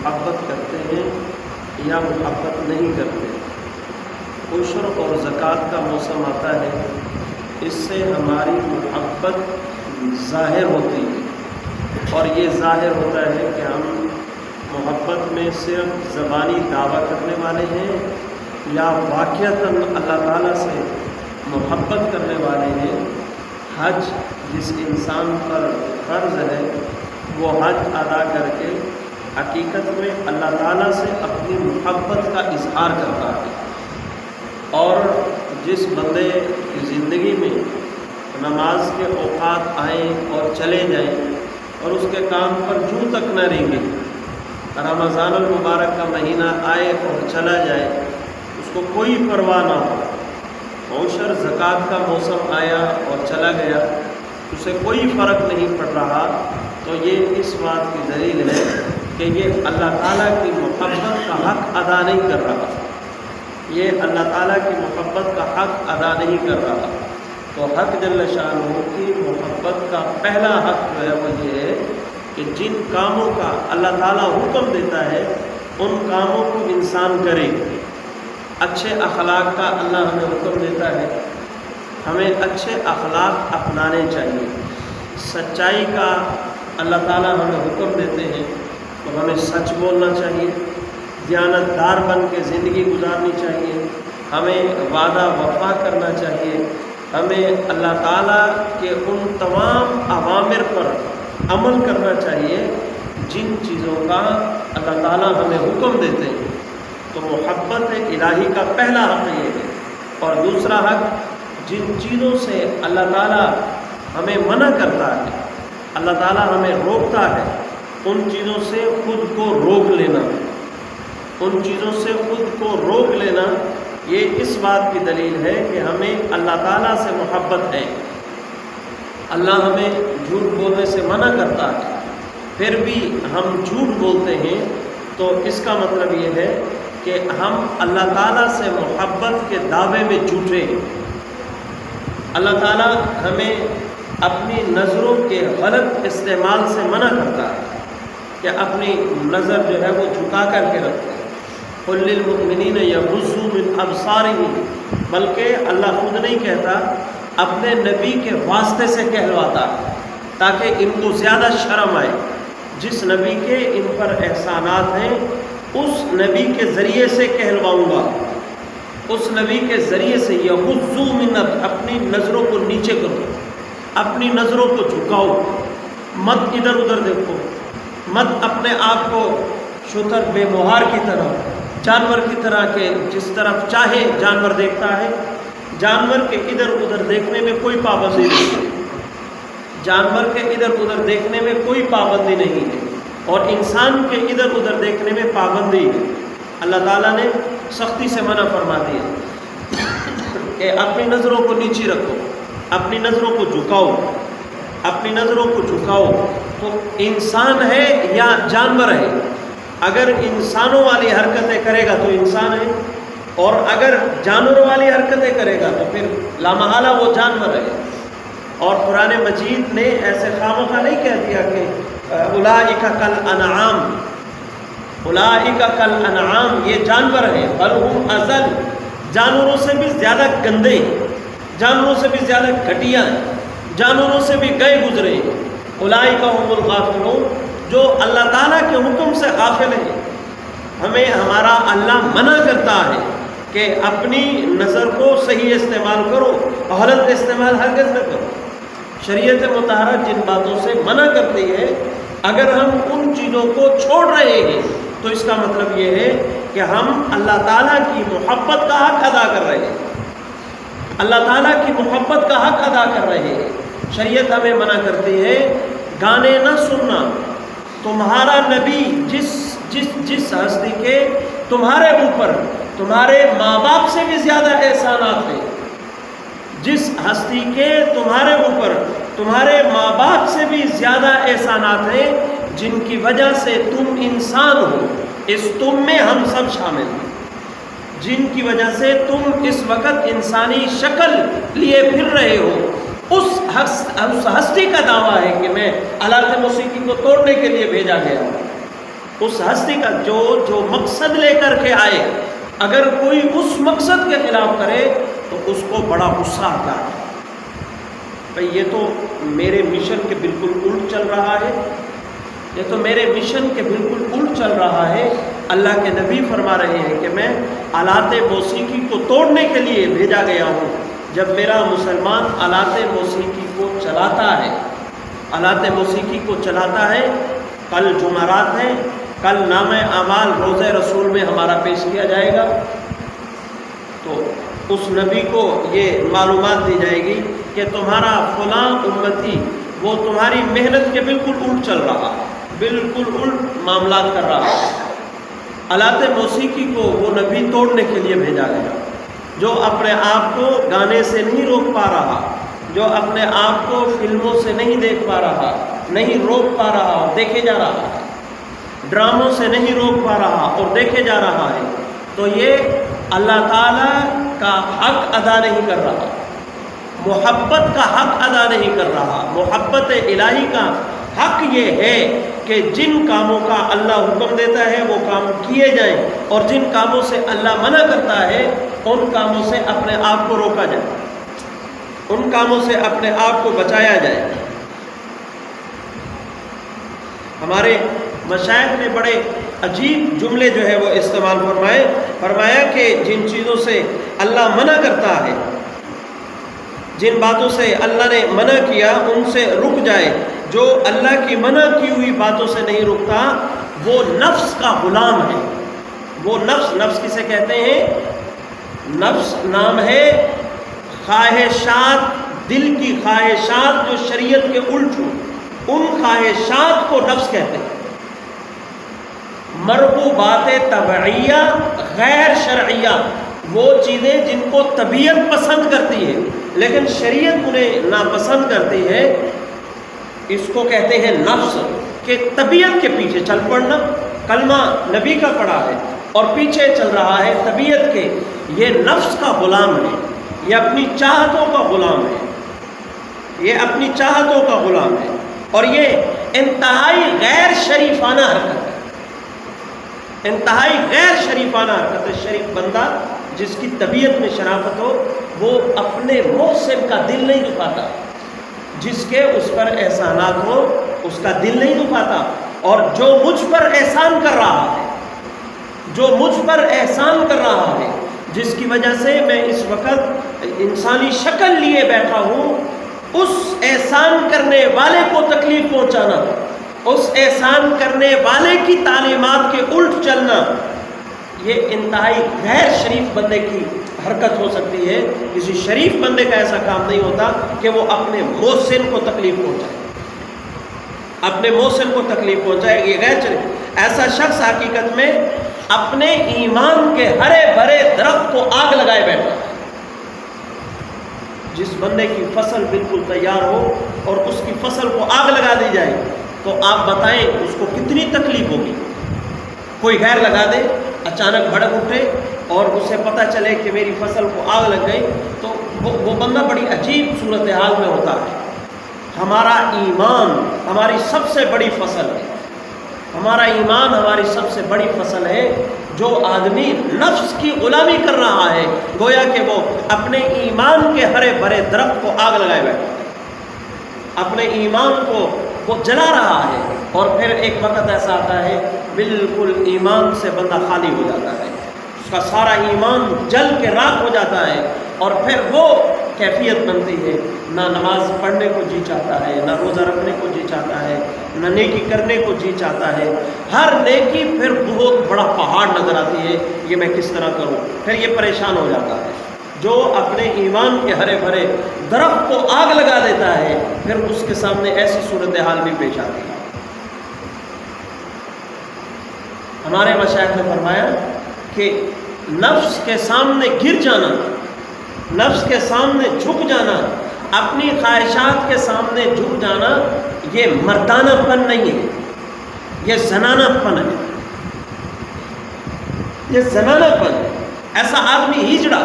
محبت کرتے ہیں یا محبت نہیں کرتے۔ عشر اور زکوٰۃ کا موسم آتا ہے، اس سے ہماری محبت ظاہر ہوتی ہے، اور یہ ظاہر ہوتا ہے کہ ہم محبت میں صرف زبانی دعویٰ کرنے والے ہیں یا واقعتاً اللہ تعالیٰ سے محبت کرنے والے ہیں۔ حج جس انسان پر فرض ہے وہ حج ادا کر کے حقیقت میں اللہ تعالیٰ سے اپنی محبت کا اظہار کرتا ہے، اور جس بندے کی زندگی میں نماز کے اوقات آئیں اور چلے جائیں اور اس کے کام پر جوں تک نہ رینگے، رمضان المبارک کا مہینہ آئے اور چلا جائے، اس کو کوئی پرواہ نہ ہو، عشر زکوٰۃ کا موسم آیا اور چلا گیا، اسے کوئی فرق نہیں پڑ رہا، تو یہ اس بات کی دلیل ہے کہ یہ اللہ تعالیٰ کی محبت کا حق ادا نہیں کر رہا، یہ اللہ تعالیٰ کی محبت کا حق ادا نہیں کر رہا۔ تو حق جل شانہ کی محبت کا پہلا حق جو ہے وہ یہ ہے کہ جن کاموں کا اللہ تعالیٰ حکم دیتا ہے ان کاموں کو انسان کرے۔ اچھے اخلاق کا اللہ ہمیں حکم دیتا ہے، ہمیں اچھے اخلاق اپنانے چاہیے۔ سچائی کا اللہ تعالیٰ ہمیں حکم دیتے ہیں تو ہمیں سچ بولنا چاہیے، دیانتدار بن کے زندگی گزارنی چاہیے، ہمیں وعدہ وفا کرنا چاہیے، ہمیں اللہ تعالیٰ کے ان تمام اوامر پر عمل کرنا چاہیے جن چیزوں کا اللہ تعالیٰ ہمیں حکم دیتے ہیں۔ تو محبت الہی کا پہلا حق یہ ہے، اور دوسرا حق جن چیزوں سے اللہ تعالیٰ ہمیں منع کرتا ہے، اللہ تعالیٰ ہمیں روکتا ہے، ان چیزوں سے خود کو روک لینا، ان چیزوں سے خود کو روک لینا، یہ اس بات کی دلیل ہے کہ ہمیں اللہ تعالیٰ سے محبت ہے۔ اللہ ہمیں جھوٹ بولنے سے منع کرتا ہے، پھر بھی ہم جھوٹ بولتے ہیں، تو اس کا مطلب یہ ہے کہ ہم اللہ تعالیٰ سے محبت کے دعوے میں جھوٹے ہیں۔ اللہ تعالیٰ ہمیں اپنی نظروں کے غلط استعمال سے منع کرتا ہے کہ اپنی نظر جو ہے وہ جھکا کر کے رکھیں۔ قل للمؤمنین یغضوا من ابصارہم، بلکہ اللہ خود نہیں کہتا، اپنے نبی کے واسطے سے کہلواتا ہے تاکہ ان کو زیادہ شرم آئے۔ جس نبی کے ان پر احسانات ہیں اس نبی کے ذریعے سے کہلواؤں گا، اس نبی کے ذریعے سے۔ یغضوا من، اپنی نظروں کو نیچے کرو، اپنی نظروں کو جھکاؤ، مت ادھر ادھر دیکھو، مت اپنے آپ کو شتر بے مہار کی طرح، جانور کی طرح کے جس طرف چاہے جانور دیکھتا ہے۔ جانور کے ادھر ادھر دیکھنے میں کوئی پابندی نہیں ہے، جانور کے ادھر ادھر دیکھنے میں کوئی پابندی نہیں ہے، اور انسان کے ادھر ادھر دیکھنے میں پابندی ہے۔ اللہ تعالیٰ نے سختی سے منع فرما دیا کہ اپنی نظروں کو نیچے رکھو، اپنی نظروں کو جھکاؤ، اپنی نظروں کو جھکاؤ۔ تو انسان ہے یا جانور ہے؟ اگر انسانوں والی حرکتیں کرے گا تو انسان ہے، اور اگر جانوروں والی حرکتیں کرے گا تو پھر لامحالہ وہ جانور ہے۔ اور قرآن مجید نے ایسے خامخواہ نہیں کہہ دیا کہ اولئک کالانعام، اولئک کالانعام، یہ جانور ہیں، بل ہم اضل، جانوروں سے بھی زیادہ گندے ہیں، جانوروں سے بھی زیادہ گھٹیا ہیں، جانوروں سے بھی گئے گزرے ہیں۔ اولئک هم الغافلون، جو اللہ تعالیٰ کے حکم سے غافل ہیں۔ ہمیں ہمارا اللہ منع کرتا ہے کہ اپنی نظر کو صحیح استعمال کرو، غلط استعمال ہرگز نہ کرو۔ شریعت مطہرہ جن باتوں سے منع کرتی ہے، اگر ہم ان چیزوں کو چھوڑ رہے ہیں تو اس کا مطلب یہ ہے کہ ہم اللہ تعالیٰ کی محبت کا حق ادا کر رہے ہیں، اللہ تعالیٰ کی محبت کا حق ادا کر رہے ہیں۔ شریعت ہمیں منع کرتی ہے گانے نہ سننا۔ تمہارا نبی جس ہستی کے تمہارے اوپر تمہارے ماں باپ سے بھی زیادہ احسانات ہیں، جس ہستی کے تمہارے اوپر تمہارے ماں باپ سے بھی زیادہ احسانات ہیں، جن کی وجہ سے تم انسان ہو، اس تم میں ہم سب شامل ہیں، جن کی وجہ سے تم اس وقت انسانی شکل لیے پھر رہے ہو، اس ہستی کا دعویٰ ہے کہ میں آلات موسیقی کو توڑنے کے لیے بھیجا گیا ہوں، اس ہستی کا جو مقصد لے کر کے آئے، اگر کوئی اس مقصد کے خلاف کرے تو اس کو بڑا غصہ آتا ہے، بھئی یہ تو میرے مشن کے بالکل الٹ چل رہا ہے، یہ تو میرے مشن کے بالکل الٹ چل رہا ہے۔ اللہ کے نبی فرما رہے ہیں کہ میں آلات موسیقی کو توڑنے کے لیے بھیجا گیا ہوں۔ جب میرا مسلمان آلات موسیقی کو چلاتا ہے، آلات موسیقی کو چلاتا ہے، کل جمعرات ہے، کل نام اعمال روضہ رسول میں ہمارا پیش کیا جائے گا، تو اس نبی کو یہ معلومات دی جائے گی کہ تمہارا فلاں امتی وہ تمہاری محنت کے بالکل الٹ چل رہا ہے، بالکل الٹ معاملات کر رہا ہے۔ آلات موسیقی کو وہ نبی توڑنے کے لیے بھیجا گیا، جو اپنے آپ کو گانے سے نہیں روک پا رہا، جو اپنے آپ کو فلموں سے نہیں دیکھ پا رہا، نہیں روک پا رہا اور دیکھے جا رہا ہے، ڈراموں سے نہیں روک پا رہا اور دیکھے جا رہا ہے، تو یہ اللہ تعالیٰ کا حق ادا نہیں کر رہا، محبت کا حق ادا نہیں کر رہا۔ محبت الہی کا حق یہ ہے کہ جن کاموں کا اللہ حکم دیتا ہے وہ کام کیے جائیں، اور جن کاموں سے اللہ منع کرتا ہے ان کاموں سے اپنے آپ کو روکا جائے، ان کاموں سے اپنے آپ کو بچایا جائے۔ ہمارے مشائخ نے بڑے عجیب جملے جو ہے وہ استعمال فرمایا کہ جن چیزوں سے اللہ منع کرتا ہے، جن باتوں سے اللہ نے منع کیا ان سے رک جائے۔ جو اللہ کی منع کی ہوئی باتوں سے نہیں رکتا وہ نفس کا غلام ہے۔ وہ نفس کسے کہتے ہیں؟ نفس نام ہے خواہشات، دل کی خواہشات جو شریعت کے الٹ ہوں، ان خواہشات کو نفس کہتے ہیں۔ مرغوبات طبعیہ غیر شرعیہ، وہ چیزیں جن کو طبیعت پسند کرتی ہے لیکن شریعت انہیں ناپسند کرتی ہے، اس کو کہتے ہیں نفس۔ کہ طبیعت کے پیچھے چل پڑنا، کلمہ نبی کا پڑھا ہے اور پیچھے چل رہا ہے طبیعت کے، یہ نفس کا غلام ہے، یہ اپنی چاہتوں کا غلام ہے، یہ اپنی چاہتوں کا غلام ہے، اور یہ انتہائی غیر شریفانہ حرکت ہے، انتہائی غیر شریفانہ حرکت ہے۔ شریف بندہ جس کی طبیعت میں شرافت ہو وہ اپنے محسن کا دل نہیں دکھاتا، جس کے اس پر احسانات ہو اس کا دل نہیں دکھاتا، اور جو مجھ پر احسان کر رہا ہے، جو مجھ پر احسان کر رہا ہے، جس کی وجہ سے میں اس وقت انسانی شکل لیے بیٹھا ہوں، اس احسان کرنے والے کو تکلیف پہنچانا، اس احسان کرنے والے کی تعلیمات کے الٹ چلنا، یہ انتہائی غیر شریف بندے کی حرکت ہو سکتی ہے۔ کسی شریف بندے کا ایسا کام نہیں ہوتا کہ وہ اپنے محسن کو تکلیف پہنچائے، اپنے محسن کو تکلیف پہنچائے، یہ غیر شریف۔ ایسا شخص حقیقت میں اپنے ایمان کے ہرے بھرے درخت کو آگ لگائے بیٹھا ہے۔ جس بندے کی فصل بالکل تیار ہو اور اس کی فصل کو آگ لگا دی جائے تو آپ بتائیں اس کو کتنی تکلیف ہوگی۔ کوئی غیر لگا دے، اچانک بھڑک اٹھے اور اسے پتہ چلے کہ میری فصل کو آگ لگ گئی، تو وہ بندہ بڑی عجیب صورتحال میں ہوتا ہے۔ ہمارا ایمان ہماری سب سے بڑی فصل ہے، ہمارا ایمان ہماری سب سے بڑی فصل ہے۔ جو آدمی نفس کی غلامی کر رہا ہے گویا کہ وہ اپنے ایمان کے ہرے بھرے درخت کو آگ لگائے بیٹھا ہے، اپنے ایمان کو وہ جلا رہا ہے، اور پھر ایک وقت ایسا آتا ہے بالکل ایمان سے بندہ خالی ہو جاتا ہے، اس کا سارا ایمان جل کے راکھ ہو جاتا ہے، اور پھر وہ کیفیت بنتی ہے، نہ نماز پڑھنے کو جی چاہتا ہے، نہ روزہ رکھنے کو جی چاہتا ہے، نہ نیکی کرنے کو جی چاہتا ہے۔ ہر نیکی پھر بہت بڑا پہاڑ نظر آتی ہے، یہ میں کس طرح کروں، پھر یہ پریشان ہو جاتا ہے۔ جو اپنے ایمان کے ہرے بھرے درخت کو آگ لگا دیتا ہے پھر اس کے سامنے ایسی صورتحال بھی پیش آتی ہے۔ ہمارے مشائخ نے فرمایا کہ نفس کے سامنے گر جانا، نفس کے سامنے جھک جانا، اپنی خواہشات کے سامنے جھک جانا، یہ مردانہ پن نہیں ہے، یہ زنانہ پن ہے، یہ زنانہ پن ہے۔ ایسا آدمی ہجڑا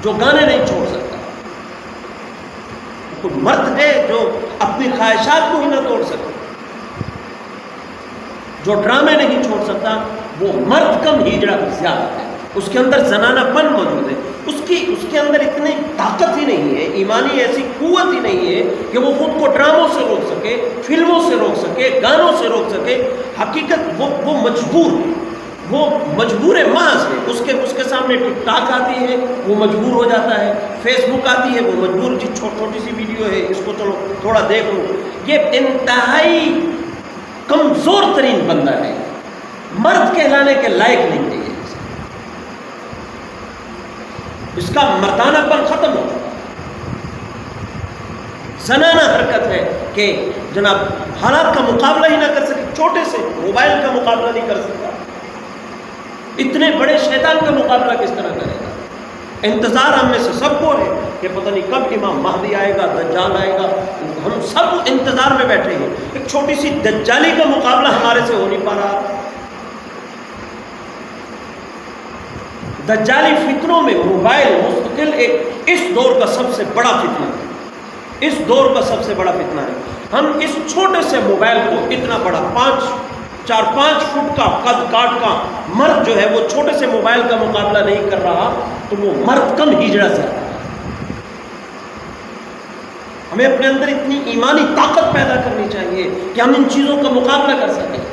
جو گانے نہیں چھوڑ سکتا، کوئی مرد ہے جو اپنی خواہشات کو ہی نہ توڑ سکتا۔ جو ڈرامے نہیں چھوڑ سکتا وہ مرد کم ہجڑا زیادہ ہے، اس کے اندر زنانہ پن موجود ہے، اس کے اندر اتنی طاقت ہی نہیں ہے، ایمانی ایسی قوت ہی نہیں ہے کہ وہ خود کو ڈراموں سے روک سکے، فلموں سے روک سکے، گانوں سے روک سکے۔ حقیقت وہ مجبور ہے، وہ مجبور محض ہے، اس کے سامنے ٹک ٹاک آتی ہے وہ مجبور ہو جاتا ہے، فیس بک آتی ہے وہ مجبور، جی چھوٹی سی ویڈیو ہے اس کو چلو تھوڑا دیکھ لو۔ یہ انتہائی کمزور ترین بندہ ہے، مرد کہلانے کے لائق نہیں ہے، اس کا مردانہ پن ختم ہو چکا، زنانہ حرکت ہے کہ جناب حالات کا مقابلہ ہی نہ کر سکے، چھوٹے سے موبائل کا مقابلہ نہیں کر سکتا، اتنے بڑے شیطان کا مقابلہ کس طرح کرے گا؟ انتظار ہم میں سے سب کو ہے کہ پتہ نہیں کب امام مہدی آئے گا، دجال آئے گا، ہم سب انتظار میں بیٹھے ہیں، ایک چھوٹی سی دجالی کا مقابلہ ہمارے سے ہو نہیں پا رہا۔ دجالی فتنوں میں موبائل مستقل ایک اس دور کا سب سے بڑا فتنہ ہے، اس دور کا سب سے بڑا فتنہ ہے۔ ہم اس چھوٹے سے موبائل کو اتنا بڑا 4-5 فٹ کا قد کاٹ کا مرد جو ہے وہ چھوٹے سے موبائل کا مقابلہ نہیں کر رہا تو وہ مرد کم ہجڑا سے آتا ہے۔ ہمیں اپنے اندر اتنی ایمانی طاقت پیدا کرنی چاہیے کہ ہم ان چیزوں کا مقابلہ کر سکیں۔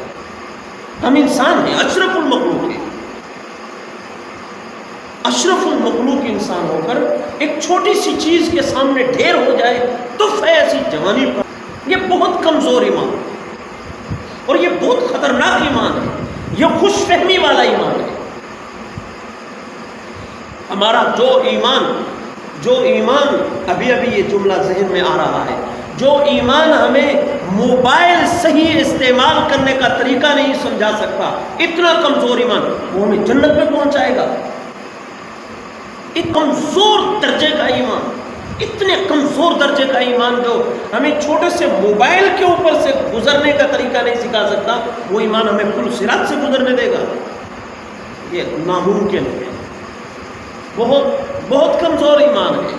ہم انسان ہیں، اشرف المخلوق ہیں، اشرف المخلوق انسان ہو کر ایک چھوٹی سی چیز کے سامنے ڈھیر ہو جائے تو ایسی جوانی پر، یہ بہت کمزور ایمان ہے اور یہ بہت خطرناک ایمان ہے، یہ خوش فہمی والا ایمان ہے۔ ہمارا جو ایمان ابھی یہ جملہ ذہن میں آ رہا ہے، جو ایمان ہمیں موبائل صحیح استعمال کرنے کا طریقہ نہیں سمجھا سکتا، اتنا کمزور ایمان، وہ ہمیں جنت میں پہنچائے گا۔ ایک کمزور درجے کا ایمان، اتنے کمزور درجے کا ایمان جو ہمیں چھوٹے سے موبائل کے اوپر سے گزرنے کا طریقہ نہیں سکھا سکتا، وہ ایمان ہمیں پل صراط سے گزرنے دے گا، یہ ناممکن ہے، بہت کمزور ایمان ہے۔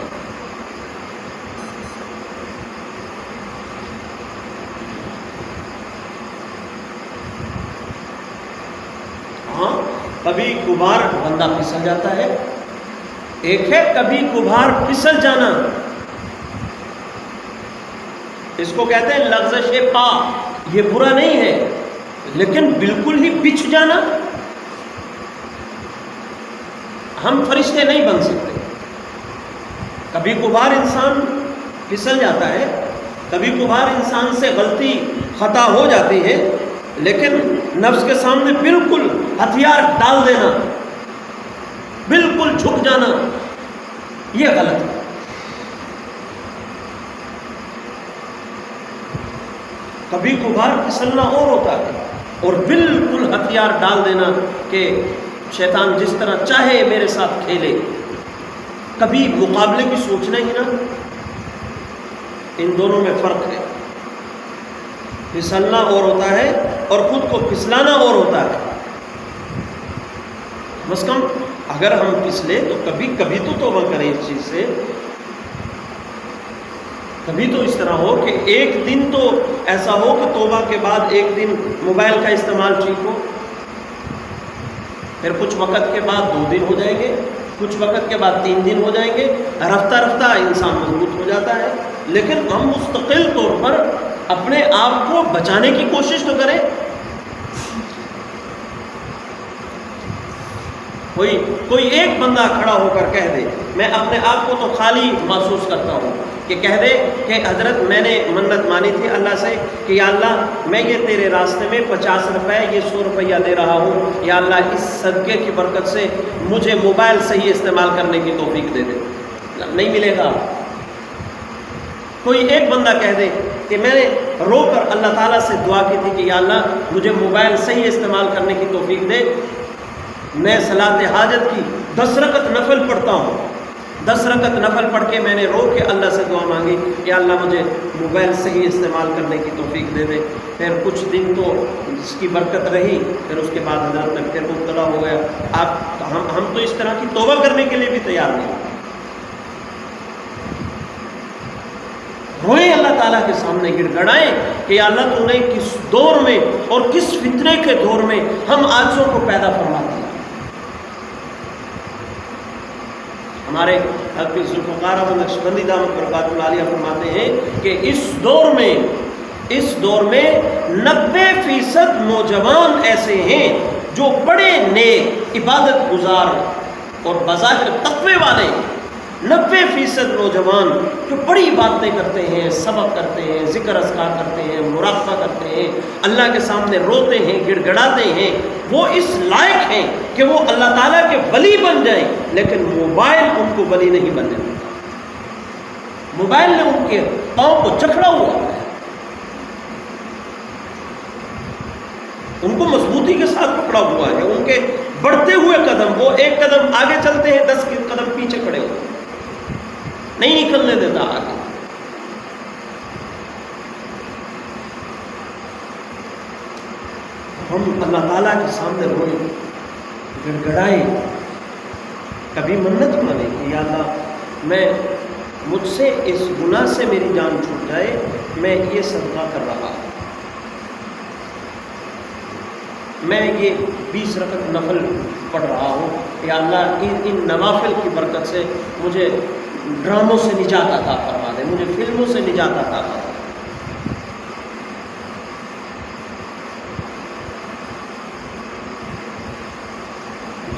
ہاں، کبھی کبھار بندہ پھسل جاتا ہے، ایک ہے کبھی کبھار پھسل جانا، اس کو کہتے ہیں لغزش پا، یہ برا نہیں ہے، لیکن بالکل ہی بچھ جانا، ہم فرشتے نہیں بن سکتے۔ کبھی کبھار انسان پھسل جاتا ہے، کبھی کبھار انسان سے غلطی خطا ہو جاتی ہے، لیکن نفس کے سامنے بالکل ہتھیار ڈال دینا، بالکل جھک جانا، یہ غلط ہے۔ کبھی کبھار پھسلنا اور ہوتا ہے، اور بالکل ہتھیار ڈال دینا کہ شیطان جس طرح چاہے میرے ساتھ کھیلے، کبھی مقابلے کی سوچنا ہی نہ، ان دونوں میں فرق ہے۔ پھسلنا اور ہوتا ہے اور خود کو پھسلانا اور ہوتا ہے۔ کم از کم اگر ہم پھسلے تو کبھی تو توبہ کریں اس چیز سے، کبھی تو اس طرح ہو کہ ایک دن تو ایسا ہو کہ توبہ کے بعد ایک دن موبائل کا استعمال ٹھیک ہو، پھر کچھ وقت کے بعد 2 دن ہو جائیں گے، کچھ وقت کے بعد 3 دن ہو جائیں گے، رفتہ رفتہ انسان مضبوط ہو جاتا ہے۔ لیکن ہم مستقل طور پر اپنے آپ کو بچانے کی کوشش تو کریں۔ کوئی ایک بندہ کھڑا ہو کر کہہ دے، میں اپنے آپ کو تو خالی محسوس کرتا ہوں، کہ کہہ دے کہ حضرت میں نے منت مانی تھی اللہ سے کہ یا اللہ میں یہ تیرے راستے میں 50 روپے یہ 100 روپیہ دے رہا ہوں، یا اللہ اس صدقے کی برکت سے مجھے موبائل صحیح استعمال کرنے کی توفیق دے دے، نہیں ملے گا۔ کوئی ایک بندہ کہہ دے کہ میں نے رو کر اللہ تعالیٰ سے دعا کی تھی کہ یا اللہ مجھے موبائل صحیح استعمال کرنے کی توفیق دے، میں صلاۃ حاجت کی 10 رکعت نفل پڑھتا ہوں، 10 رکعت نفل پڑھ کے میں نے رو کے اللہ سے دعا مانگی کہ اللہ مجھے موبائل صحیح استعمال کرنے کی توفیق دے دے۔ پھر کچھ دن تو اس کی برکت رہی، پھر اس کے بعد حضرت میں پھر مبتلا ہو گیا۔ ہم تو اس طرح کی توبہ کرنے کے لیے بھی تیار نہیں، روئیں اللہ تعالیٰ کے سامنے، گڑ گڑائیں کہ یا اللہ تو نے کس دور میں اور کس فتنے کے دور میں ہم عاجزوں کو پیدا فرما دیا۔ ہمارے حضرت ذوالفقار احمد نقشبندی دامت برکاتہ العالیہ فرماتے ہیں کہ اس دور میں 90% نوجوان ایسے ہیں جو بڑے نیک، عبادت گزار اور بظاہر تقوی والے، 90% نوجوان جو بڑی باتیں کرتے ہیں، سبق کرتے ہیں، ذکر اذکار کرتے ہیں، مراقبہ کرتے ہیں، اللہ کے سامنے روتے ہیں، گڑ گڑاتے ہیں، وہ اس لائق ہیں کہ وہ اللہ تعالیٰ کے ولی بن جائیں، لیکن موبائل ان کو ولی نہیں بننے دیتا۔ موبائل نے ان کے پاؤں کو جکڑا ہوا ہے، ان کو مضبوطی کے ساتھ پکڑا ہوا ہے، ان کے بڑھتے ہوئے قدم، وہ ایک قدم آگے چلتے ہیں 10 قدم پیچھے کھڑے ہوتے ہیں، نہیں نکلنے دیتا آگے۔ ہم اللہ تعالیٰ کے سامنے روئیں، گڑ گڑائیں، کبھی منت مانیں کہ یا اللہ میں مجھ سے اس گناہ سے میری جان چھوٹ جائے، میں یہ صدقہ کر رہا ہوں، میں یہ 20 رکعت نفل پڑھ رہا ہوں، یا اللہ ان نوافل کی برکت سے مجھے ڈراموں سے نجات عطا فرما دے، مجھے فلموں سے نجات عطا فرما دے۔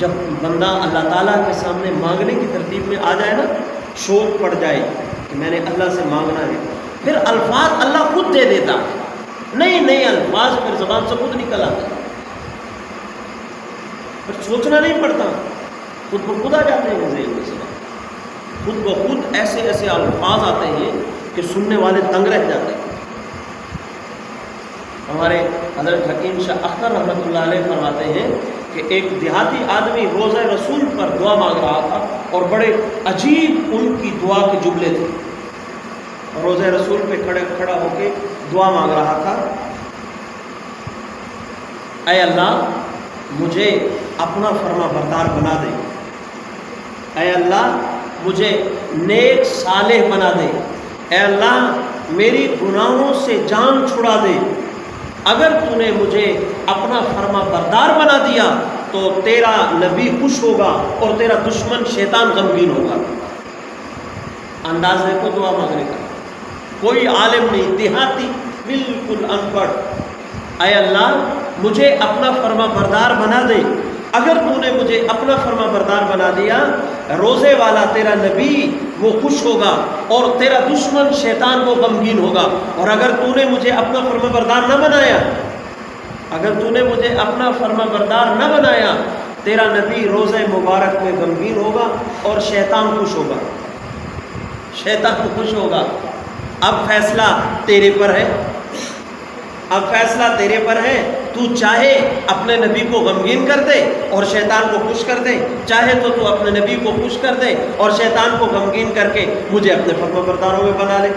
جب بندہ اللہ تعالیٰ کے سامنے مانگنے کی ترتیب میں آ جائے نا، شوق پڑ جائے کہ میں نے اللہ سے مانگنا ہے، پھر الفاظ اللہ خود دے دیتا ہے، نئے الفاظ پھر زبان سے خود نکل آتے ہیں، پھر سوچنا نہیں پڑتا، خود بخود آ جاتے ہیں ذہن میں سے، خود بخود ایسے الفاظ آتے ہیں کہ سننے والے تنگ رہ جاتے ہیں۔ ہمارے حضرت حکیم شاہ اختر رحمۃ اللہ علیہ فرماتے ہیں کہ ایک دیہاتی آدمی روزہ رسول پر دعا مانگ رہا تھا، اور بڑے عجیب ان کی دعا کے جملے تھے، روزہ رسول پہ کھڑا ہو کے دعا مانگ رہا تھا، اے اللہ مجھے اپنا فرما بردار بنا دے، اے اللہ مجھے نیک صالح بنا دے، اے اللہ میری گناہوں سے جان چھڑا دے، اگر تو نے مجھے اپنا فرما بردار بنا دیا تو تیرا نبی خوش ہوگا اور تیرا دشمن شیطان غمگین ہوگا۔ انداز دیکھو دعا مانگنے کا، کوئی عالم نہیں، دیہاتی بالکل ان پڑھ، اے اللہ مجھے اپنا فرما بردار بنا دے، اگر تو نے مجھے اپنا فرما بردار بنا دیا، روزے والا تیرا نبی وہ خوش ہوگا اور تیرا دشمن شیطان وہ غمگین ہوگا، اور اگر تو نے مجھے اپنا فرما بردار نہ بنایا، اگر تو نے مجھے اپنا فرما بردار نہ بنایا، تیرا نبی روزے مبارک میں غمگین ہوگا اور شیطان خوش ہوگا، شیطان خوش ہوگا۔ اب فیصلہ تیرے پر ہے، اب فیصلہ تیرے پر ہے، تو چاہے اپنے نبی کو غمگین کر دے اور شیطان کو خوش کر دے، چاہے تو اپنے نبی کو خوش کر دے اور شیطان کو غمگین کر کے مجھے اپنے فرما برداروں میں بنا لے۔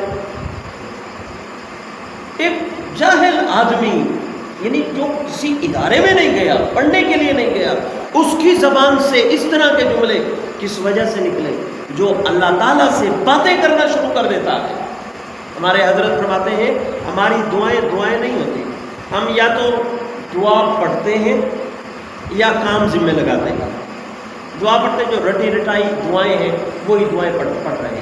ایک جاہل آدمی، یعنی جو کسی ادارے میں نہیں گیا، پڑھنے کے لیے نہیں گیا، اس کی زبان سے اس طرح کے جملے کس وجہ سے نکلے؟ جو اللہ تعالیٰ سے باتیں کرنا شروع کر دیتا ہے۔ ہمارے حضرت فرماتے ہیں ہماری دعائیں نہیں ہوتی، ہم یا تو دعا پڑھتے ہیں یا کام ذمہ لگاتے ہیں۔ دعا پڑھتے جو رٹی رٹائی دعائیں ہیں وہی دعائیں پڑھ رہے ہیں،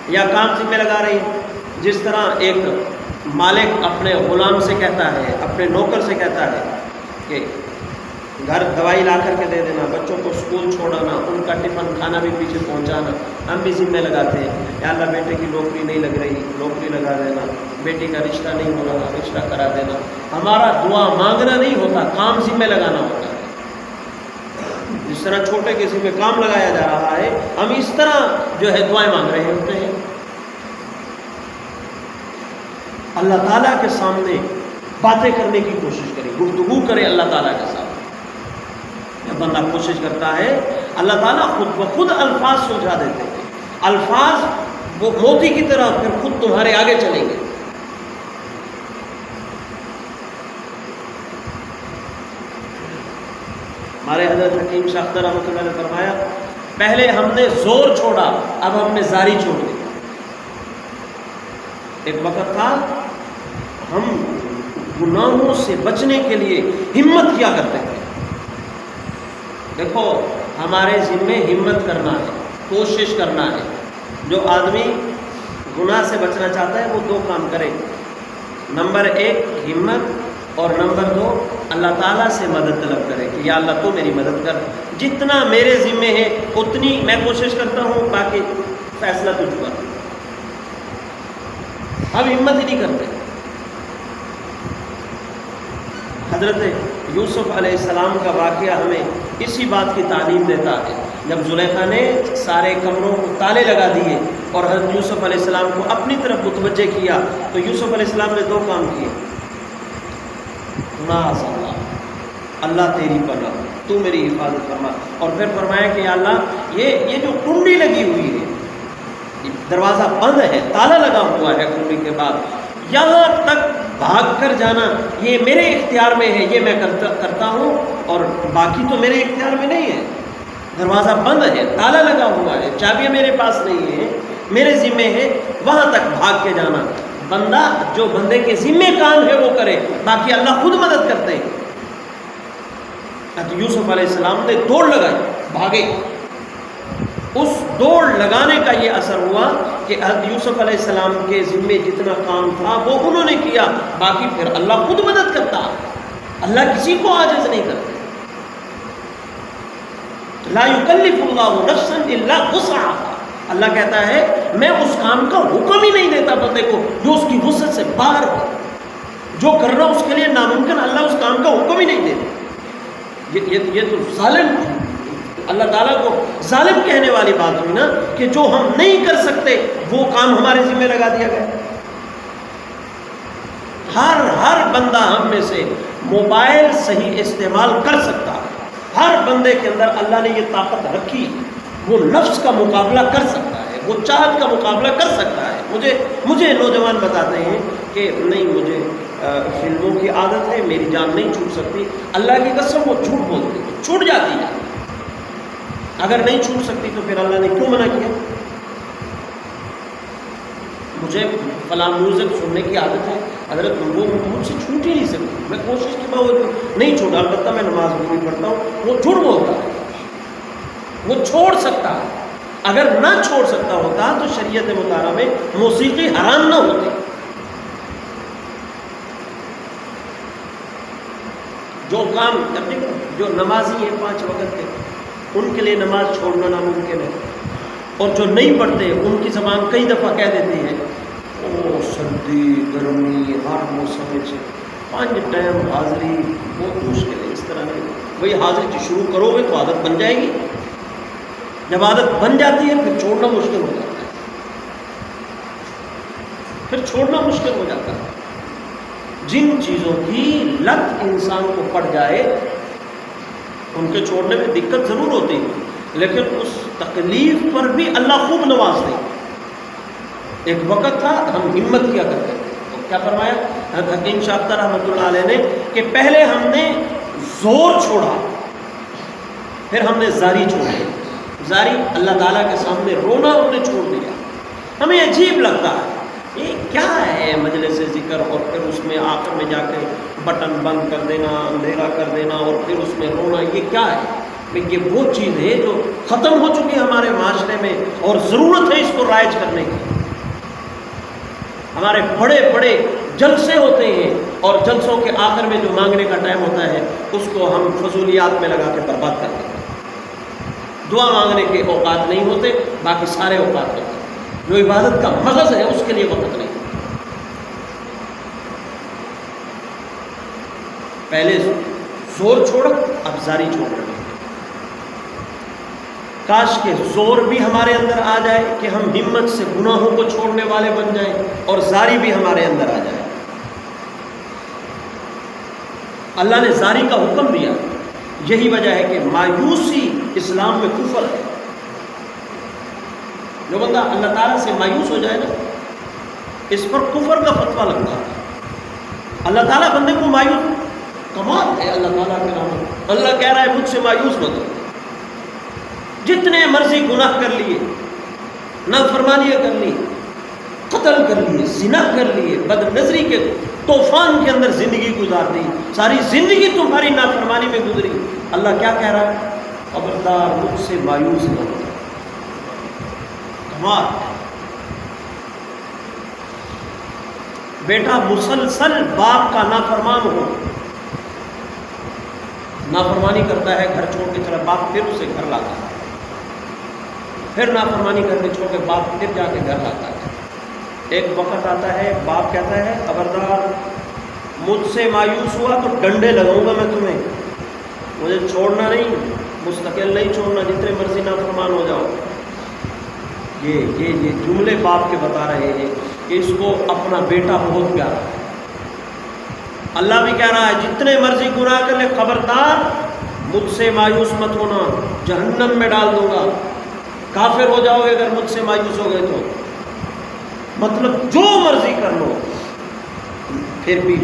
یا کام ذمہ لگا رہے ہیں۔ جس طرح ایک مالک اپنے غلام سے کہتا ہے، اپنے نوکر سے کہتا ہے کہ گھر دوائی لا کر کے دے دینا، بچوں کو اسکول چھوڑانا، ان کا ٹفن کھانا بھی پیچھے پہنچانا، ہم بھی ذمہ لگاتے ہیں، یا اللہ بیٹے کی نوکری نہیں لگ رہی، نوکری لگا دینا، بیٹی کا رشتہ نہیں ہو رہا، رشتہ کرا دینا۔ ہمارا دعا مانگنا نہیں ہوتا، کام ذمہ لگانا ہوتا ہے۔ جس طرح چھوٹے کسی میں کام لگایا جا رہا ہے، ہم اس طرح جو ہے دعائیں مانگ رہے ہوتے ہیں۔ اللہ تعالیٰ کے سامنے باتیں کرنے کی کوشش کریں، گفتگو کریں اللہ تعالیٰ کے ساتھ۔ جب بندہ کوشش کرتا ہے، اللہ تعالیٰ خود بخود الفاظ سلجھا دیتے ہیں، الفاظ وہ موتی کی طرح پھر خود تمہارے آگے چلیں گے۔ ہمارے حضرت حکیم شاہ اختر رحمۃ اللہ نے فرمایا، پہلے ہم نے زور چھوڑا، اب ہم نے زاری چھوڑ دی۔ ایک وقت تھا ہم گناہوں سے بچنے کے لیے ہمت کیا کرتے تھے. دیکھو ہمارے ذمے ہمت کرنا ہے، کوشش کرنا ہے. جو آدمی گناہ سے بچنا چاہتا ہے وہ دو کام کرے. نمبر 1 ہمت، اور نمبر 2 اللہ تعالیٰ سے مدد طلب کرے کہ یا اللہ تو میری مدد کر. جتنا میرے ذمے ہے اتنی میں کوشش کرتا ہوں، باقی فیصلہ تجھ پر. اب ہمت ہی نہیں کرتے. حضرت یوسف علیہ السلام کا واقعہ ہمیں اسی بات کی تعلیم دیتا ہے. جب زلیخا نے سارے کمروں کو تالے لگا دیے اور حضرت یوسف علیہ السلام کو اپنی طرف متوجہ کیا تو یوسف علیہ السلام نے 2 کام کیے. معاذ اللہ، اللہ تیری پناہ، تو میری حفاظت فرما. اور پھر فرمایا کہ یا اللہ یہ جو کنڈی لگی ہوئی ہے، دروازہ بند ہے، تالا لگا ہوا ہے کنڈی کے بعد، یہاں تک بھاگ کر جانا یہ میرے اختیار میں ہے، یہ میں کرتا ہوں، اور باقی تو میرے اختیار میں نہیں ہے. دروازہ بند ہے، تالا لگا ہوا ہے، چابیاں میرے پاس نہیں ہے، میرے ذمے ہے وہاں تک بھاگ کے جانا. بندہ جو بندے کے ذمے کام ہے وہ کرے، باقی اللہ خود مدد کرتے ہیں. یوسف علیہ السلام نے دوڑ لگائی، بھاگے. اس دوڑ لگانے کا یہ اثر ہوا کہ حضرت یوسف علیہ السلام کے ذمے جتنا کام تھا وہ انہوں نے کیا، باقی پھر اللہ خود مدد کرتا. اللہ کسی کو عاجز نہیں کرتا. لا یکلف اللہ نفسا الا وسعها. اللہ کہتا ہے میں اس کام کا حکم ہی نہیں دیتا بندے کو جو اس کی وسعت سے باہر ہو. جو کرنا اس کے لیے ناممکن، اللہ اس کام کا حکم ہی نہیں دیتا. یہ تو ظالم، اللہ تعالیٰ کو ظالم کہنے والی بات ہوئی نا، کہ جو ہم نہیں کر سکتے وہ کام ہمارے ذمہ لگا دیا گیا. ہر بندہ ہم میں سے موبائل صحیح استعمال کر سکتا ہے. ہر بندے کے اندر اللہ نے یہ طاقت رکھی، وہ نفس کا مقابلہ کر سکتا ہے، وہ چاہت کا مقابلہ کر سکتا ہے. مجھے نوجوان بتاتے ہیں کہ نہیں مجھے فلموں کی عادت ہے، میری جان نہیں چھوٹ سکتی. اللہ کی قسم وہ جھوٹ بولتے ہیں، چھوٹ جاتی ہے. اگر نہیں چھوٹ سکتی تو پھر اللہ نے کیوں منع کیا؟ مجھے فلاں میوزک سننے کی عادت ہے حضرت، وہ مجھ سے چھوٹ ہی نہیں سکتی. میں کوشش کے باوجود نہیں چھوٹا، البتہ میں نماز پوری پڑھتا ہوں. وہ جھوٹ بولتا ہے، وہ چھوڑ سکتا ہے. اگر نہ چھوڑ سکتا ہوتا تو شریعت مطالعہ میں موسیقی حرام نہ ہوتی. جو کام جو نمازی ہیں 5 وقت کے، ان کے لیے نماز چھوڑنا ناممکن ہے. اور جو نہیں پڑھتے ان کی زبان کئی دفعہ کہہ دیتے ہیں او سردی گرمی ہر موسم سے 5 ٹائم حاضری بہت مشکل ہے. اس طرح نہیں، وہی حاضری شروع کرو گے تو عادت بن جائے گی. جب عادت بن جاتی ہے پھر چھوڑنا مشکل ہو جاتا ہے. پھر چھوڑنا مشکل ہو جاتا ہے. جن چیزوں کی لت انسان کو پڑ جائے ان کے چھوڑنے میں دقت ضرور ہوتی ہے، لیکن اس تکلیف پر بھی اللہ خوب نواز دے. ایک وقت تھا ہم ہمت کیا کرتے تھے. تو کیا فرمایا حکیم شاہ اختر رحمۃ اللہ علیہ نے کہ پہلے ہم نے زور چھوڑا، پھر ہم نے زاری چھوڑی. زاری اللہ تعالیٰ کے سامنے رونا ہم نے چھوڑ دیا. ہمیں عجیب لگتا ہے یہ کیا ہے مجلس ذکر، اور پھر اس میں آخر میں جا کے بٹن بند کر دینا، اندھیرا کر دینا، اور پھر اس میں رونا. یہ کیا ہے؟ یہ وہ چیز ہے جو ختم ہو چکی ہے ہمارے معاشرے میں، اور ضرورت ہے اس کو رائج کرنے کی. ہمارے بڑے بڑے جلسے ہوتے ہیں اور جلسوں کے آخر میں جو مانگنے کا ٹائم ہوتا ہے اس کو ہم فضولیات میں لگا کے برباد کرتے ہیں. دعا مانگنے کے اوقات نہیں ہوتے، باقی سارے اوقات ہوتے ہیں. جو عبادت کا مغز ہے اس کے لیے وقت نہیں. پہلے زور چھوڑ، اب زاری چھوڑ رہے ہیں. کاش کے زور بھی ہمارے اندر آ جائے کہ ہم ہمت سے گناہوں کو چھوڑنے والے بن جائیں، اور زاری بھی ہمارے اندر آ جائے. اللہ نے زاری کا حکم دیا. یہی وجہ ہے کہ مایوسی اسلام میں کفر ہے. جو بندہ اللہ تعالیٰ سے مایوس ہو جائے نا، اس پر کفر کا فتویٰ لگتا ہے. اللہ تعالیٰ بندے کو مایوس، کمال ہے اللہ تعالیٰ کے نام. اللہ کہہ رہا ہے مجھ سے مایوس مت ہو. جتنے مرضی گناہ کر لیے، نافرمانیاں کر لی، قتل کر لیے، زنا کر لیے، بد نظری کے طوفان کے اندر زندگی گزار دی، ساری زندگی تمہاری نافرمانی میں گزری، اللہ کیا کہہ رہا ہے؟ خبردار مجھ سے مایوس نہ ہو۔ کمال، بیٹا مسلسل باپ کا نافرمان ہو، نافرمانی کرتا ہے، گھر چھوڑ کے چلا، باپ پھر اسے گھر لاتا ہے، پھر نافرمانی کر کے چھوڑ کے باپ پھر جا کے گھر لاتا ہے۔ ایک وقت آتا ہے باپ کہتا ہے خبردار مجھ سے مایوس ہوا تو ڈنڈے لگاؤں گا میں تمہیں، مجھے چھوڑنا نہیں، مستقل نہیں چھوڑنا، جتنے مرضی نافرمان ہو جاؤ۔ یہ جملے باپ کے بتا رہے ہیں کہ اس کو اپنا بیٹا بہت پیارا ہے۔ اللہ بھی کہہ رہا ہے جتنے مرضی گناہ کر لے خبردار مجھ سے مایوس مت ہونا، جہنم میں ڈال دوں گا، کافر ہو جاؤ گے اگر مجھ سے مایوس ہو گئے تو، مطلب جو مرضی کر لو پھر بھی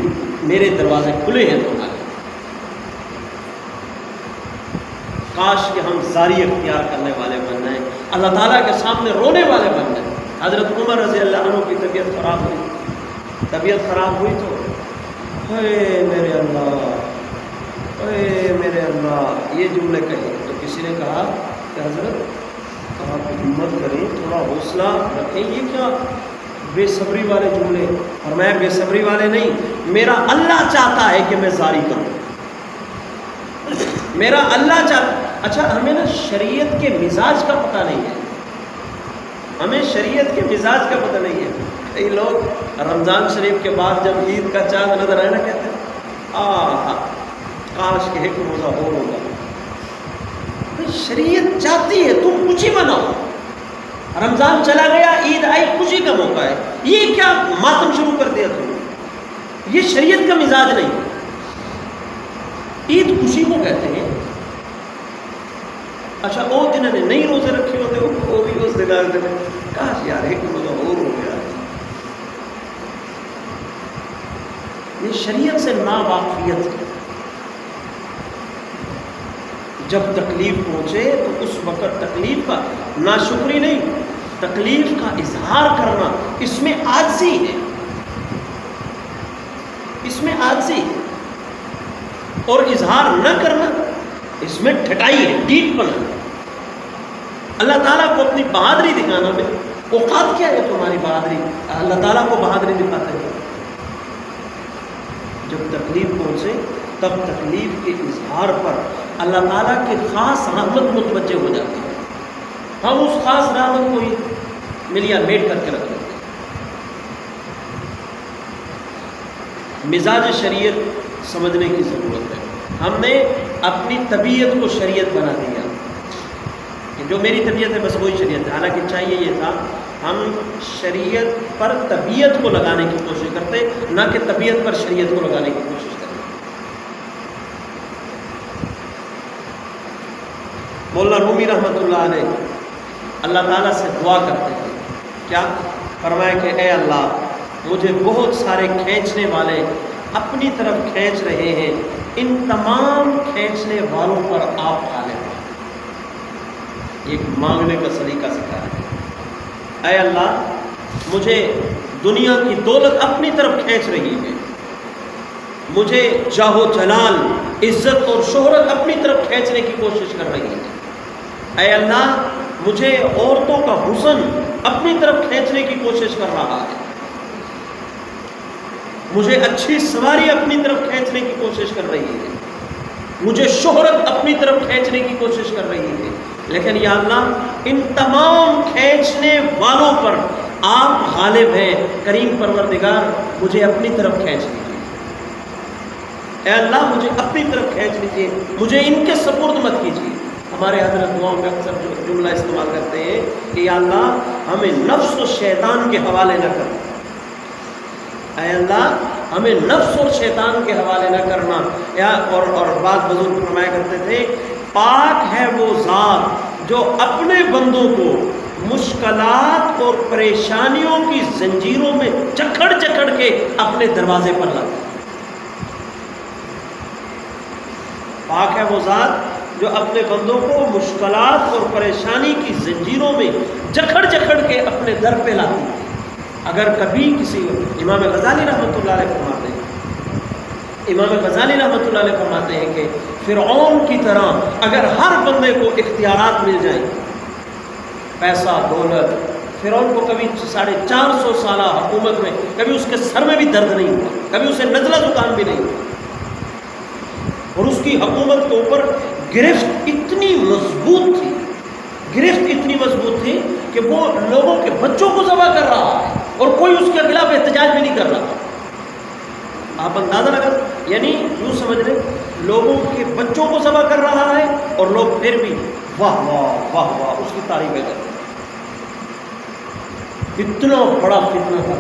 میرے دروازے کھلے ہیں تمہارے۔ کاش کہ ہم زاری اختیار کرنے والے بن جائیں، اللہ تعالیٰ کے سامنے رونے والے بن جائیں۔ حضرت عمر رضی اللہ عنہ کی طبیعت خراب ہوئی تو اے میرے اللہ، اے میرے اللہ، یہ جملے کہے تو کسی نے کہا کہ حضرت آپ ہمت کریں، تھوڑا حوصلہ رکھیں، یہ کیا بے صبری والے جملے؟ اور میں بے صبری والے نہیں، میرا اللہ چاہتا ہے کہ میں زاری کروں، میرا اللہ چاہتا۔ اچھا ہمیں نا شریعت کے مزاج کا پتہ نہیں ہے، ہمیں شریعت کے مزاج کا پتہ نہیں ہے۔ کئی لوگ رمضان شریف کے بعد جب عید کا چاند نظر آئے نا کہتے ہیں کاش کہ ایک روزہ اور ہوگا۔ شریعت چاہتی ہے تم خوشی مناؤ، رمضان چلا گیا، عید آئی، خوشی کا موقع ہے، یہ کیا ماتم شروع کر دیا تم؟ یہ شریعت کا مزاج نہیں۔ عید خوشی کو کہتے ہیں۔ اچھا وہ جنہوں نے نہیں روزے رکھے ہوتے وہ بھی اس دن آتے ہیں کاش یار ایک روزہ اور ہو گیا۔ یہ شریعت سے ناواقفیت ہے۔ جب تکلیف پہنچے تو اس وقت تکلیف کا ناشکری نہیں، تکلیف کا اظہار کرنا اس میں عاجزی ہے، اس میں عاجزی ہے، اور اظہار نہ کرنا اس میں ٹھٹائی ہے، ڈیٹ پنا۔ اللہ تعالیٰ کو اپنی بہادری دکھانا میں اوقات کیا ہے تمہاری بہادری؟ اللہ تعالیٰ کو بہادری دکھاتے ہیں۔ جب تکلیف پہنچے تب تکلیف کے اظہار پر اللہ تعالیٰ کی خاص رحمت متوجہ ہو جاتی ہے، ہم اس خاص رحمت کو ہی ملیا میٹ کر کے رکھ لیتے ہیں۔ مزاج شریعت سمجھنے کی ضرورت ہے۔ ہم نے اپنی طبیعت کو شریعت بنا دیا کہ جو میری طبیعت ہے بس وہی شریعت ہے، حالانکہ چاہیے یہ تھا ہم شریعت پر طبیعت کو لگانے کی کوشش کرتے، نہ کہ طبیعت پر شریعت کو لگانے کی کوشش کرتے۔ مولانا رومی رحمۃ اللہ علیہ اللہ تعالیٰ سے دعا کرتے ہیں، کیا فرمائے کہ اے اللہ مجھے بہت سارے کھینچنے والے اپنی طرف کھینچ رہے ہیں، ان تمام کھینچنے والوں پر آپ غالب ہیں۔ ایک مانگنے کا سلیقہ سکھایا ہے۔ اے اللہ مجھے دنیا کی دولت اپنی طرف کھینچ رہی ہے، مجھے جاہ و جلال، عزت اور شہرت اپنی طرف کھینچنے کی کوشش کر رہی ہے۔ اے اللہ مجھے عورتوں کا حسن اپنی طرف کھینچنے کی کوشش کر رہا ہے، مجھے اچھی سواری اپنی طرف کھینچنے کی کوشش کر رہی ہے، مجھے شہرت اپنی طرف کھینچنے کی کوشش کر رہی ہے، لیکن یا اللہ ان تمام کھینچنے والوں پر آپ غالب ہیں۔ کریم پروردگار مجھے اپنی طرف کھینچ لیجیے، اے اللہ مجھے اپنی طرف کھینچ لیجیے، مجھے ان کے سپرد مت کیجیے۔ ہمارے حضرت دعاؤں میں اکثر جو جملہ استعمال کرتے ہیں کہ یا اللہ ہمیں نفس و شیطان کے حوالے نہ کرنا، اے اللہ ہمیں نفس اور شیطان کے حوالے نہ کرنا۔ اور بعض بزرگ فرمایا کرتے تھے پاک ہے وہ ذات جو اپنے بندوں کو مشکلات اور پریشانیوں کی زنجیروں میں جکڑ جکڑ کے اپنے دروازے پر لاتا ہے۔ پاک ہے وہ ذات جو اپنے بندوں کو مشکلات اور پریشانی کی زنجیروں میں جکڑ جکڑ کے اپنے در پہ لاتی ہے۔ اگر کبھی کسی امام غزالی رحمۃ اللہ علیہ فرماتے ہیں، امام غزالی رحمۃ اللہ علیہ فرماتے ہیں کہ فرعون کی طرح اگر ہر بندے کو اختیارات مل جائیں، پیسہ دولت، فرعون کو کبھی 450 سالہ حکومت میں کبھی اس کے سر میں بھی درد نہیں ہوا، کبھی اسے نزلہ زکام بھی نہیں ہوا، اور اس کی حکومت کے اوپر گرفت اتنی مضبوط تھی، گرفت اتنی مضبوط تھی کہ وہ لوگوں کے بچوں کو ذبح کر رہا ہے اور کوئی اس کے خلاف احتجاج بھی نہیں کر رہا۔ آپ اندازہ لگا، یعنی یوں سمجھ لیں لوگوں کے بچوں کو ذبح کر رہا ہے اور لوگ پھر بھی واہ واہ واہ واہ اس کی تعریفیں کرتے ہیں۔ اتنا بڑا فتنہ تھا۔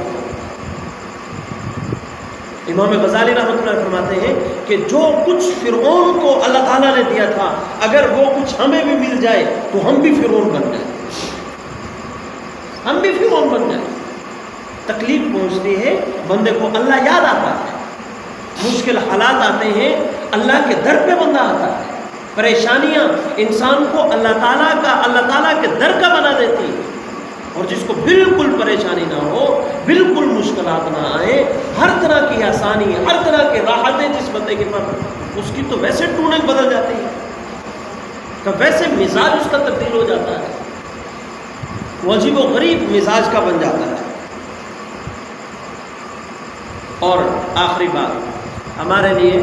امام غزالی رحمۃ اللہ فرماتے ہیں کہ جو کچھ فرعون کو اللہ تعالیٰ نے دیا تھا، اگر وہ کچھ ہمیں بھی مل جائے تو ہم بھی فرعون بن جائیں، ہم بھی فرعون بن جائیں۔ تکلیف پہنچتی ہے بندے کو، اللہ یاد آتا ہے، مشکل حالات آتے ہیں، اللہ کے در پہ بندہ آتا ہے، پریشانیاں انسان کو اللہ تعالیٰ کے در کا بنا دیتی ہے، اور جس کو بالکل پریشانی نہ ہو، بالکل مشکلات نہ آئے، ہر طرح کی آسانی، ہر طرح کی راحتیں جس بندے کے پاس، اس کی تو ویسے ٹونک بدل جاتی ہے، کہ ویسے مزاج اس کا تبدیل ہو جاتا ہے، وہ عجیب و غریب مزاج کا بن جاتا ہے۔ اور آخری بات، ہمارے لیے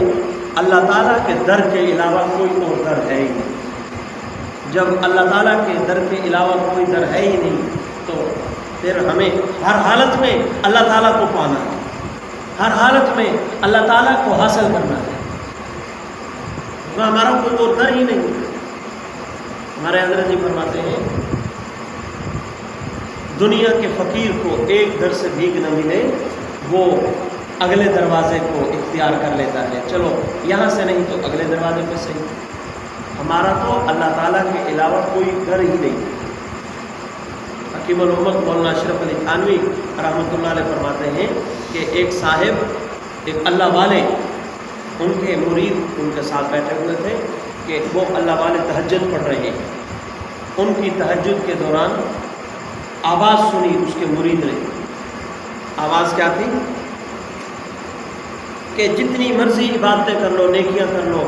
اللہ تعالیٰ کے در کے علاوہ کوئی اور در ہے ہی نہیں۔ جب اللہ تعالیٰ کے در کے علاوہ کوئی در ہے ہی نہیں تو پھر ہمیں ہر حالت میں اللہ تعالیٰ کو پانا ہے، ہر حالت میں اللہ تعالیٰ کو حاصل کرنا ہے، تو ہمارا کوئی اور در ہی نہیں۔ ہمارے حضرت جی فرماتے ہیں دنیا کے فقیر کو ایک در سے بھیک نہ ملے، وہ اگلے دروازے کو اختیار کر لیتا ہے، چلو یہاں سے نہیں تو اگلے دروازے پہ صحیح۔ ہمارا تو اللہ تعالیٰ کے علاوہ کوئی در ہی نہیں۔ حکیم الامت مولانا اشرف علی تھانوی رحمۃ اللہ علیہ فرماتے ہیں کہ ایک صاحب، ایک اللہ والے، ان کے مرید ان کے ساتھ بیٹھے ہوئے تھے کہ وہ اللہ والے تہجد پڑھ رہے ہیں، ان کی تہجد کے دوران آواز سنی اس کے مرید نے۔ آواز کیا تھی کہ جتنی مرضی عبادتیں کر لو، نیکیاں کر لو،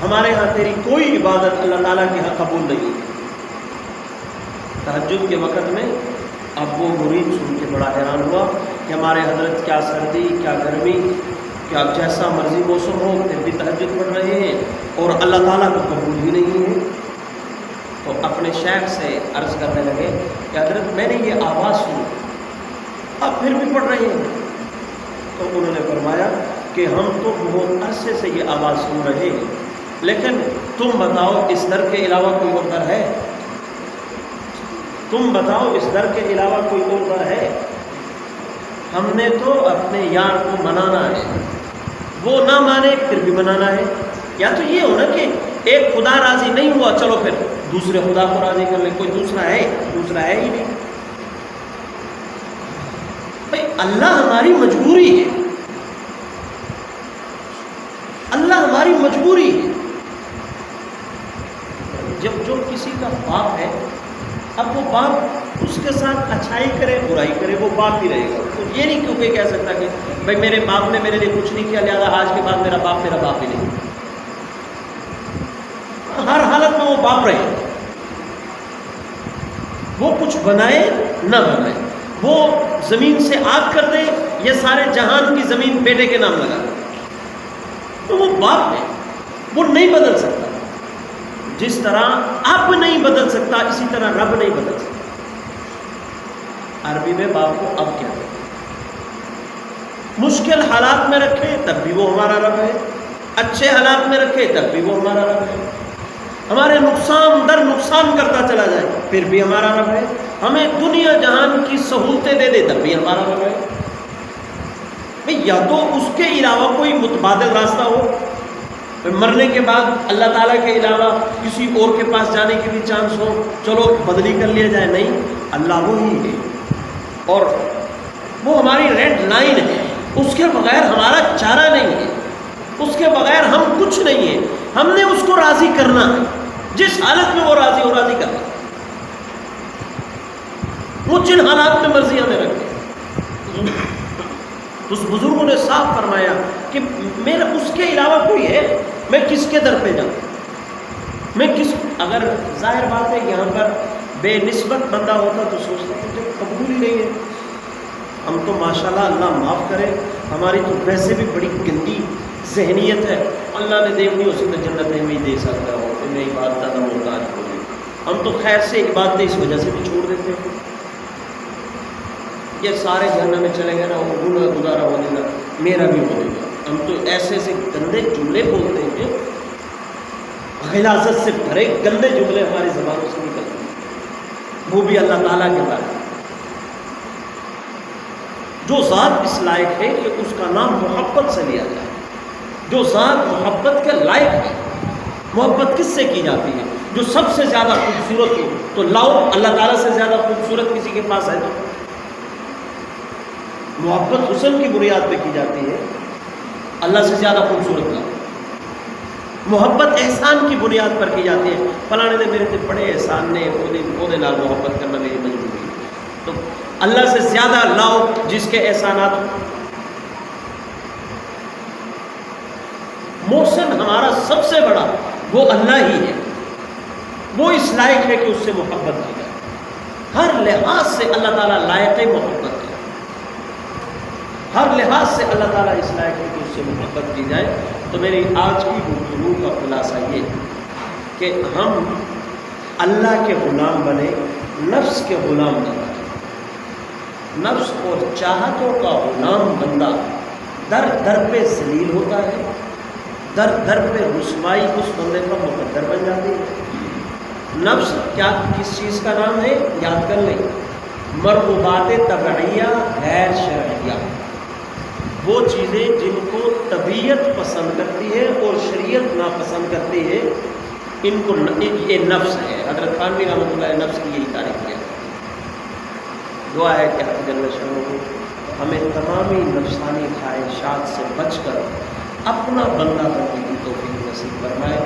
ہمارے ہاں تیری کوئی عبادت اللہ تعالیٰ کے ہاں قبول نہیں ہے۔ تہجد کے وقت میں اب وہ مرید سن کے بڑا حیران ہوا کہ ہمارے حضرت کیا سردی، کیا گرمی، کیا جیسا مرضی موسم ہو پھر بھی تہجد پڑھ رہے ہیں اور اللہ تعالیٰ کو قبول ہی نہیں ہے۔ تو اپنے شیخ سے عرض کرنے لگے کہ حضرت میں نے یہ آواز سنی، اب پھر بھی پڑھ رہے ہیں۔ تو انہوں نے فرمایا کہ ہم تو بہت عرصے سے یہ آواز سن رہے ہیں، لیکن تم بتاؤ اس در کے علاوہ کوئی اور در ہے؟ تم بتاؤ اس در کے علاوہ کوئی اور در ہے؟ ہم نے تو اپنے یار کو منانا ہے، وہ نہ مانے پھر بھی منانا ہے۔ یا تو یہ ہونا کہ ایک خدا راضی نہیں ہوا، چلو پھر دوسرے خدا کو راضی کر لیں، کوئی دوسرا ہے ہی نہیں۔ بھائی اللہ ہماری مجبوری ہے، اللہ ہماری مجبوری ہے۔ جب جو کسی کا باپ ہے، اب وہ باپ اس کے ساتھ اچھائی کرے برائی کرے وہ باپ ہی رہے گا۔ تو یہ نہیں کیونکہ کہہ سکتا کہ بھائی میرے باپ نے میرے لیے کچھ نہیں کیا لہٰذا آج کے بعد میرا باپ ہی نہیں۔ ہر حالت میں وہ باپ رہے، وہ کچھ بنائے نہ بنائے، وہ زمین سے آگ کر دے، یہ سارے جہان کی زمین بیٹے کے نام لگا دے، تو وہ باپ ہے، وہ نہیں بدل سکتا۔ جس طرح اب نہیں بدل سکتا اسی طرح رب نہیں بدل سکتا۔ عربی میں باپ کو اب کیا ہے؟ مشکل حالات میں رکھے تب بھی وہ ہمارا رب ہے، اچھے حالات میں رکھے تب بھی وہ ہمارا رب ہے، ہمارے نقصان در نقصان کرتا چلا جائے پھر بھی ہمارا رب ہے، ہمیں دنیا جہان کی سہولتیں دے دے تب بھی ہمارا رب ہے۔ یا تو اس کے علاوہ کوئی متبادل راستہ ہو، مرنے کے بعد اللہ تعالیٰ کے علاوہ کسی اور کے پاس جانے کی بھی چانس ہو، چلو بدلی کر لیا جائے، نہیں، اللہ وہی ہے اور وہ ہماری ریڈ لائن ہے، اس کے بغیر ہمارا چارہ نہیں ہے، اس کے بغیر ہم کچھ نہیں ہیں۔ ہم نے اس کو راضی کرنا ہے، جس حالت میں وہ راضی ہو راضی کرنا، وہ جن حالات میں مرضی ہمیں رکھے۔ اس بزرگوں نے صاف فرمایا کہ میرا اس کے علاوہ کوئی ہے، میں کس کے در پہ جاؤں؟ میں کس، اگر ظاہر بات ہے کہ یہاں پر بے نسبت بندہ ہوتا تو سوچتا کہ جو قبول ہی نہیں ہے. ہم تو ماشاءاللہ اللہ معاف کرے، ہماری تو ویسے بھی بڑی گندی ذہنیت ہے. اللہ نے دیکھنی اسی میں جنت میں ہی دے سکتا ہو، میں عبادت کا محتاج ہو گئی. ہم تو خیر سے عبادت اس وجہ سے بھی چھوڑ دیتے ہیں، یہ سارے جہنم میں چلے گئے نا، وہ گناہ گزارا ہونے گا، میرا بھی ہونے گا. ہم تو ایسے ایسے گندے جملے بولتے ہیں، غلاظت سے بھرے گندے جملے ہماری زبانوں سے نکلتے ہیں، وہ بھی اللہ تعالیٰ کے بارے میں. جو ذات اس لائق ہے کہ اس کا نام محبت سے لیا جائے، جو ذات محبت کے لائق ہے. محبت کس سے کی جاتی ہے؟ جو سب سے زیادہ خوبصورت ہو. تو لاؤ اللہ تعالیٰ سے زیادہ خوبصورت کسی کے پاس ہے تو محبت حسن کی بنیاد پہ کی جاتی ہے، اللہ سے زیادہ خوبصورت نہ. محبت احسان کی بنیاد پر کی جاتی ہے، فلانے نے میرے تے بڑے احسان نے، وہ نال محبت کرنا میری مجبوری ہے. تو اللہ سے زیادہ لاؤ جس کے احسانات. محسن ہمارا سب سے بڑا وہ اللہ ہی ہے، وہ اس لائق ہے کہ اس سے محبت کی جائے. ہر لحاظ سے اللہ تعالیٰ لائق محبت ہے، ہر لحاظ سے اللہ تعالیٰ اس لائق ہے کہ اس سے محبت کی جائے. تو میری آج کی گفتگو کا خلاصہ یہ کہ ہم اللہ کے غلام بنے، نفس کے غلام نہ بنے. نفس اور چاہتوں کا غلام بندہ در در پہ ذلیل ہوتا ہے، در در پہ رسوائی اس بندے کا مقدر بن جاتی ہے. نفس کیا کس چیز کا نام ہے؟ یاد کر لیں، مرغوبات طبعیہ غیر شرعیہ. وہ چیزیں جن کو طبیعت پسند کرتی ہے اور شریعت ناپسند کرتی ہے، ان کو یہ نفس ہے. حضرت تھانوی رحمۃ اللہ علیہ نفس کی یہی تعریف کیا. دعا ہے کہ حق جل شانہ کو ہمیں تمامی نفسانی خواہشات سے بچ کر اپنا بندہ بننے کی توفیق نصیب فرمائے.